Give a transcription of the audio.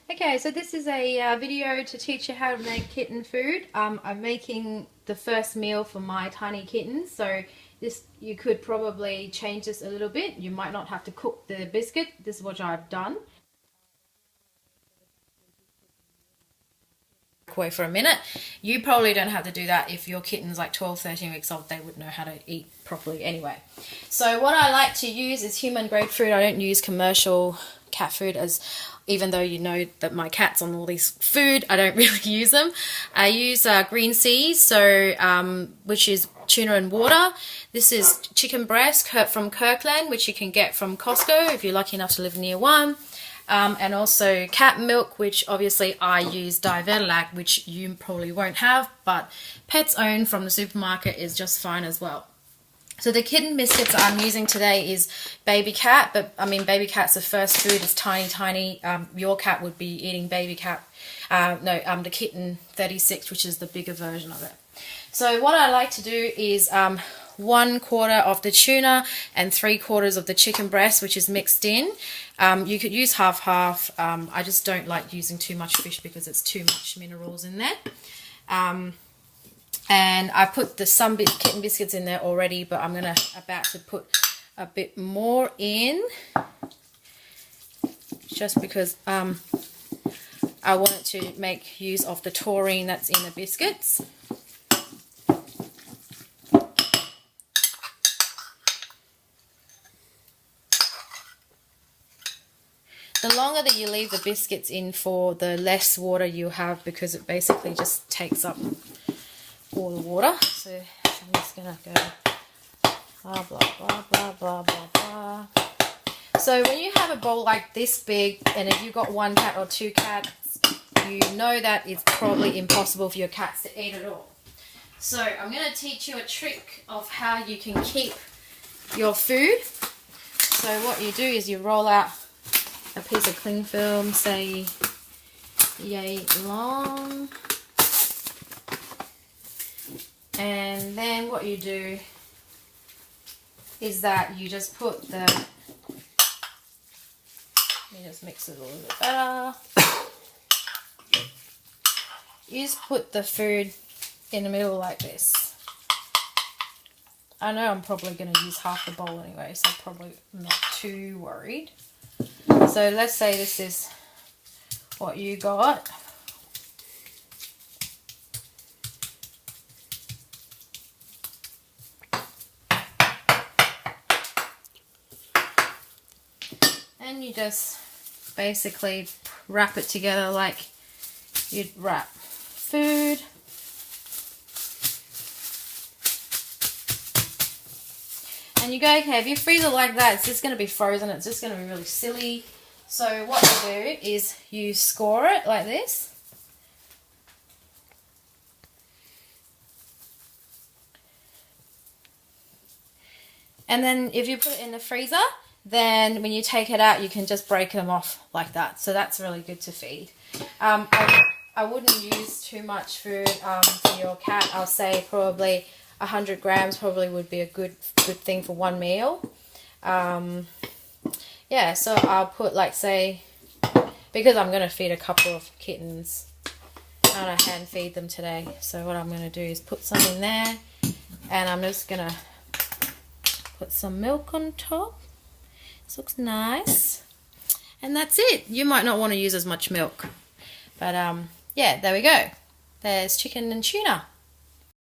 Okay, so this is a video to teach you how to make kitten food. I'm making the first meal for my tiny kittens, so this you could probably change this a little bit. You might not have to cook the biscuit. This is what I've done. Away for a minute. You probably don't have to do that if your kitten's like 12, 13 weeks old. They would know how to eat properly anyway. So what I like to use is human grade food. I don't use commercial cat food, as even though you know that my cat's on all this food, I don't really use them. I use green seas, so which is tuna and water. This is chicken breast from Kirkland, which you can get from Costco if you're lucky enough to live near one. And also cat milk, which obviously I use Diverlac, which you probably won't have, but Pet's Own from the supermarket is just fine as well. So the kitten biscuits I'm using today is baby cat, but I mean baby cat's the first food. It's tiny. Your cat would be eating baby cat. The kitten 36, which is the bigger version of it. So what I like to do is 1/4 of the tuna and 3/4 of the chicken breast, which is mixed in. You could use half-half. I just don't like using too much fish because it's too much minerals in there. And I put some kitten biscuits in there already, but I'm about to put a bit more in, just because I wanted to make use of the taurine that's in the biscuits. The longer that you leave the biscuits in for, the less water you have, because it basically just takes up all the water. So I'm just going to go blah, blah, blah, blah, blah, blah, blah. So when you have a bowl like this big, and if you've got one cat or two cats, you know that it's probably impossible for your cats to eat it all. So I'm going to teach you a trick of how you can keep your food. So what you do is you roll out a piece of cling film, say yay long, and then what you do is that you just put you just mix it a little bit better. You just put the food in the middle like this. I know I'm probably going to use half the bowl anyway, so probably not too worried. So let's say this is what you got. And you just basically wrap it together like you'd wrap food. And you go, okay, if you freeze it like that, it's just going to be frozen. It's just going to be really silly. So what you do is you score it like this. And then if you put it in the freezer, then when you take it out, you can just break them off like that. So that's really good to feed. I wouldn't use too much food for your cat. I'll say probably 100 grams probably would be a good thing for one meal. Yeah, so I'll put, like, say, because I'm going to feed a couple of kittens, I'm going to hand feed them today. So what I'm going to do is put some in there, and I'm just going to put some milk on top. This looks nice. And that's it. You might not want to use as much milk. But, yeah, there we go. There's chicken and tuna.